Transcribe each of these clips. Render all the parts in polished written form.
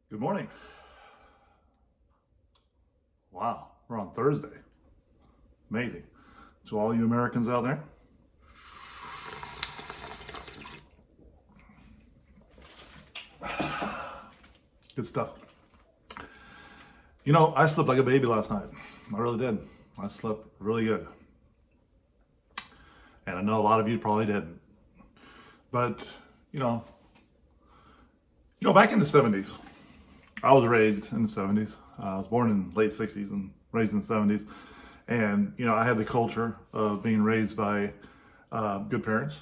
Good morning. Wow, we're on Thursday. Amazing. To all you Americans out there, good stuff. I slept like a baby last night. I really did. I slept really good. And I know a lot of you probably didn't. But, you know, back in the 70s, I was raised in the 70s. I was born in the late 60s and raised in the 70s. And, I had the culture of being raised by good parents,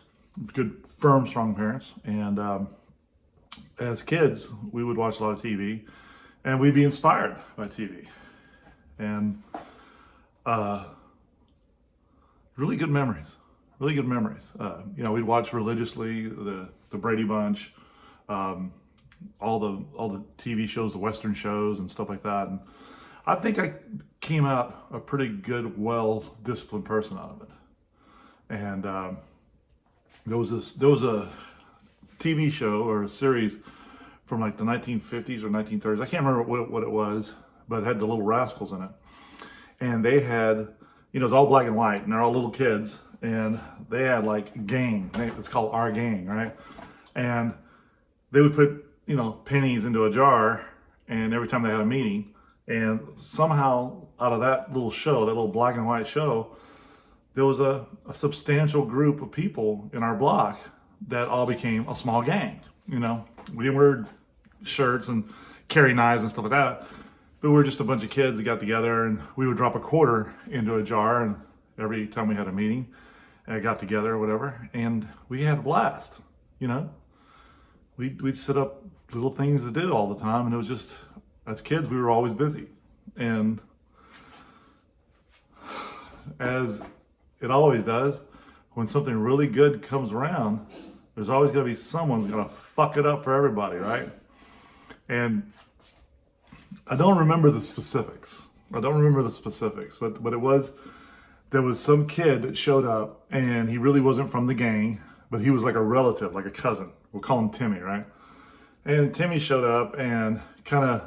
good, firm, strong parents. And as kids, we would watch a lot of TV and we'd be inspired by TV. And really good memories, really good memories. We'd watch religiously the Brady Bunch, all the TV shows, the Western shows and stuff like that. And I think I came out a pretty good, well-disciplined person out of it. And there was a TV show or a series from like the 1950s or 1930s. I can't remember what it was, but it had the Little Rascals in it. And they had, it was all black and white, and they're all little kids, and they had like a gang. It's called Our Gang, right? And they would put, pennies into a jar, and every time they had a meeting, and somehow out of that little show, that little black and white show, there was a substantial group of people in our block that all became a small gang. We didn't wear shirts and carry knives and stuff like that, but we were just a bunch of kids that got together, and we would drop a quarter into a jar, and every time we had a meeting and got together or whatever, and we had a blast. We'd set up little things to do all the time, and it was just, as kids, we were always busy. And as it always does, when something really good comes around, there's always going to be someone who's going to fuck it up for everybody, right? And I don't remember the specifics. But there was some kid that showed up, and he really wasn't from the gang, but he was like a relative, like a cousin. We'll call him Timmy, right? And Timmy showed up and kind of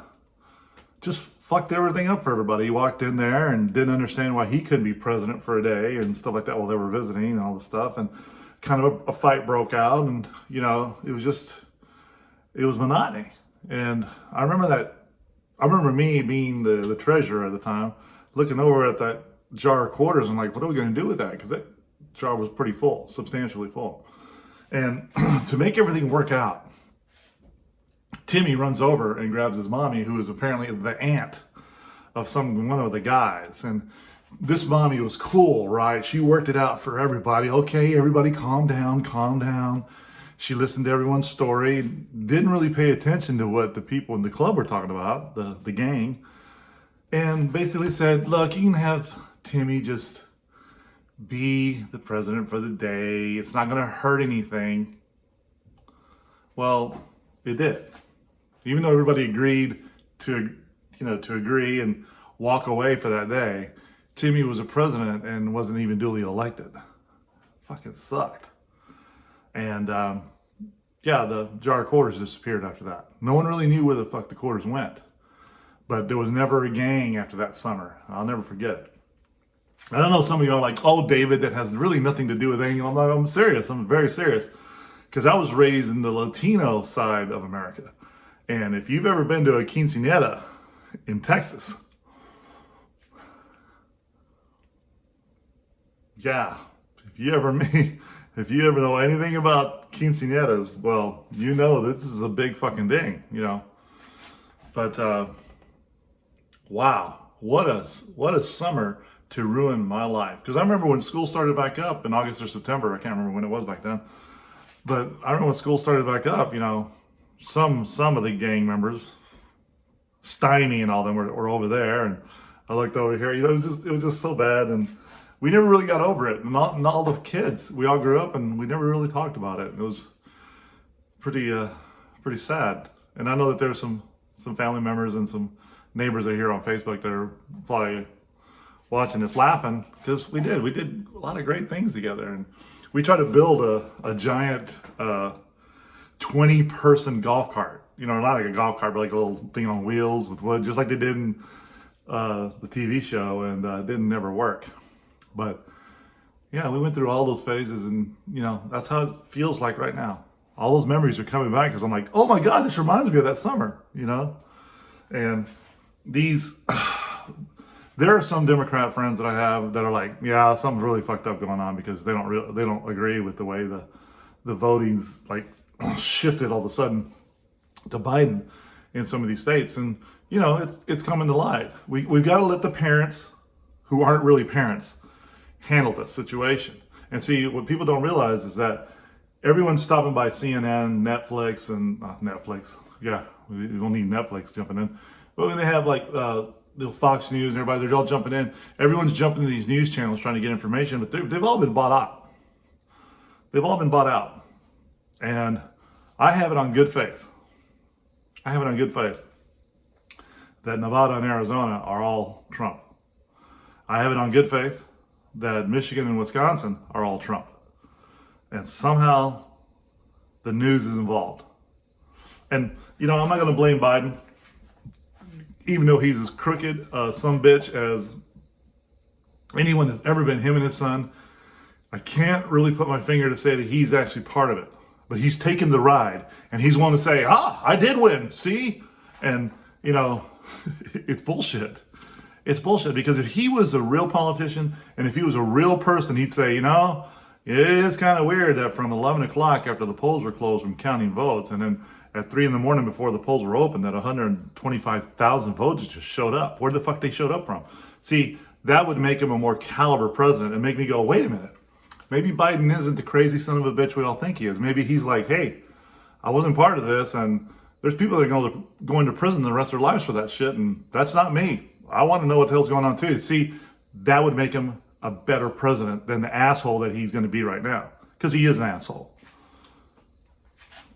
just fucked everything up for everybody. He walked in there and didn't understand why he couldn't be president for a day and stuff like that while they were visiting and all this stuff. And kind of a fight broke out, and it was monotony. And I remember me being the treasurer at the time, looking over at that jar of quarters and like, what are we going to do with that? Because that jar was pretty full, substantially full. And to make everything work out, Timmy runs over and grabs his mommy, who is apparently the aunt of one of the guys. And this mommy was cool, right? She worked it out for everybody. Okay, everybody calm down, calm down. She listened to everyone's story, didn't really pay attention to what the people in the club were talking about, the gang, and basically said, look, you can have Timmy just be the president for the day. It's not going to hurt anything. Well, it did. Even though everybody agreed to agree and walk away for that day, Timmy was a president and wasn't even duly elected. Fucking sucked. And the jar of quarters disappeared after that. No one really knew where the fuck the quarters went. But there was never a gang after that summer. I'll never forget it. I don't know, some of you are like, oh, David, that has really nothing to do with anything. I'm serious. I'm very serious. Because I was raised in the Latino side of America. And if you've ever been to a quinceañera in Texas, yeah, if you ever know anything about quinceañeras, well, this is a big fucking thing, But wow, what a summer to ruin my life. Because I remember when school started back up in August or September. I can't remember when it was back then. But I remember when school started back up, some of the gang members, Steiny and all them were over there, and I looked over here. It was just so bad, and we never really got over it. And all the kids, we all grew up, and we never really talked about it. It was pretty sad. And I know that there's some family members and some neighbors that are here on Facebook that are probably watching this laughing, because we did a lot of great things together, and we tried to build a giant 20-person golf cart. You know, not like a golf cart, but like a little thing on wheels with wood, just like they did in the TV show, and it didn't never work. But yeah, we went through all those phases, and you know, that's how it feels like right now. All those memories are coming back because I'm like, oh my God, this reminds me of that summer, you know? And these, there are some Democrat friends that I have that are like, yeah, something's really fucked up going on because they don't agree with the way the voting's like shifted all of a sudden to Biden in some of these states. And you know, it's coming to light. We've got to let the parents who aren't really parents handle this situation. And see, what people don't realize is that everyone's stopping by CNN, Netflix, and Netflix. Yeah, we don't need Netflix jumping in. But when they have like the Fox News and everybody, they're all jumping in. Everyone's jumping to these news channels trying to get information, but they've all been bought out. They've all been bought out. And I have it on good faith. I have it on good faith that Nevada and Arizona are all Trump. I have it on good faith that Michigan and Wisconsin are all Trump. And somehow the news is involved. And, you know, I'm not going to blame Biden, even though he's as crooked some bitch as anyone has ever been, him and his son. I can't really put my finger to say that he's actually part of it. But he's taken the ride, and he's willing to say, I did win, see? And, you know, it's bullshit. It's bullshit, because if he was a real politician and if he was a real person, he'd say, you know, it is kind of weird that from 11 o'clock after the polls were closed from counting votes, and then at 3 in the morning before the polls were open, that 125,000 votes just showed up. Where the fuck they showed up from? See, that would make him a more caliber president and make me go, wait a minute. Maybe Biden isn't the crazy son of a bitch we all think he is. Maybe he's like, hey, I wasn't part of this, and there's people that are going to prison the rest of their lives for that shit, and that's not me. I want to know what the hell's going on too. See, that would make him a better president than the asshole that he's going to be right now, because he is an asshole.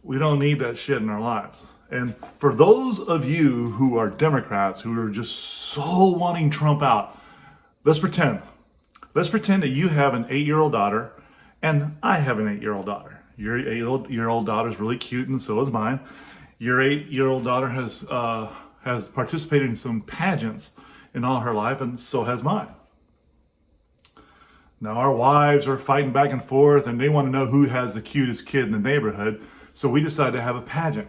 We don't need that shit in our lives. And for those of you who are Democrats who are just so wanting Trump out, let's pretend that you have an 8-year-old daughter, and I have an 8-year-old daughter. Your 8-year-old daughter is really cute, and so is mine. Your 8-year-old daughter has participated in some pageants in all her life, and so has mine. Now, our wives are fighting back and forth, and they want to know who has the cutest kid in the neighborhood, so we decided to have a pageant.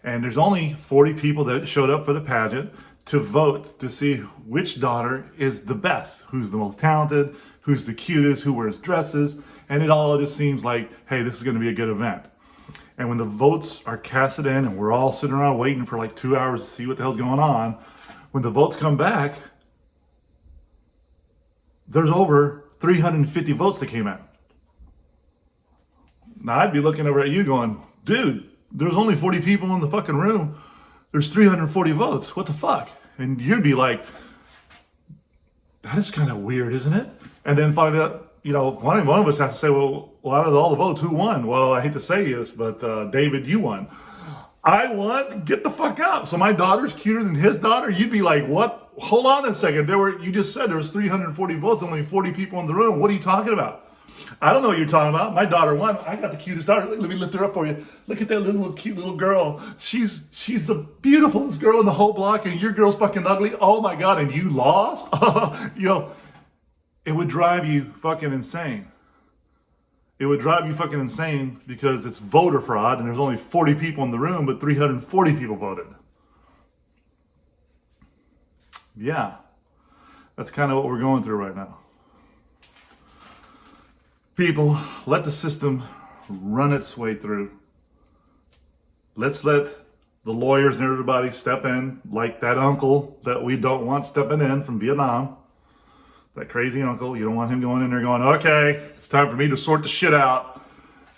And there's only 40 people that showed up for the pageant to vote to see which daughter is the best, who's the most talented, who's the cutest, who wears dresses, and it all just seems like, hey, this is going to be a good event. And when the votes are casted in and we're all sitting around waiting for like 2 hours to see what the hell's going on, when the votes come back, there's over 350 votes that came in. Now I'd be looking over at you going, dude, there's only 40 people in the fucking room. There's 340 votes. What the fuck? And you'd be like, that is kind of weird, isn't it? And then find out, you know, one of us has to say, well, out of all the votes, who won? Well, I hate to say this, but David, you won. I won? Get the fuck out. So my daughter's cuter than his daughter? You'd be like, what? Hold on a second. You just said there was 340 votes, only 40 people in the room. What are you talking about? I don't know what you're talking about. My daughter won. I got the cutest daughter. Let me lift her up for you. Look at that little cute little girl. She's the beautifulest girl in the whole block, and your girl's fucking ugly. Oh my God, and you lost? You know, it would drive you fucking insane. It would drive you fucking insane because it's voter fraud, and there's only 40 people in the room, but 340 people voted. Yeah, that's kind of what we're going through right now. People, let the system run its way through. Let's let the lawyers and everybody step in, like that uncle that we don't want stepping in from Vietnam. That crazy uncle, you don't want him going in there going, okay, it's time for me to sort the shit out,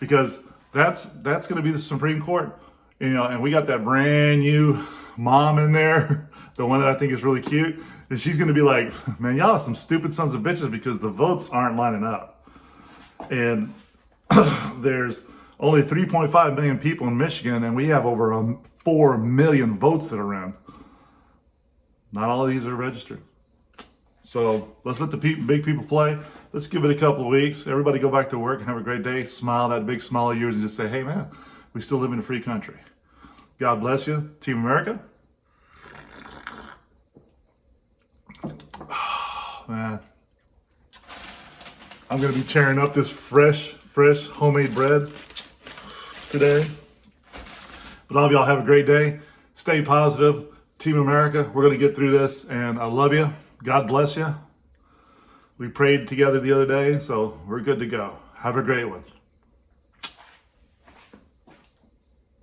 because that's going to be the Supreme Court. You know, and we got that brand new mom in there, the one that I think is really cute, and she's going to be like, man, y'all are some stupid sons of bitches because the votes aren't lining up. And there's only 3.5 million people in Michigan, and we have over 4 million votes that are in. Not all of these are registered. So let's let the big people play. Let's give it a couple of weeks. Everybody go back to work and have a great day. Smile that big smile of yours and just say, hey man, We still live in a free country. God bless you, Team America. Oh, man. I'm going to be tearing up this fresh homemade bread today. But all of y'all have a great day. Stay positive. Team America, we're going to get through this. And I love you. God bless you. We prayed together the other day, so we're good to go. Have a great one.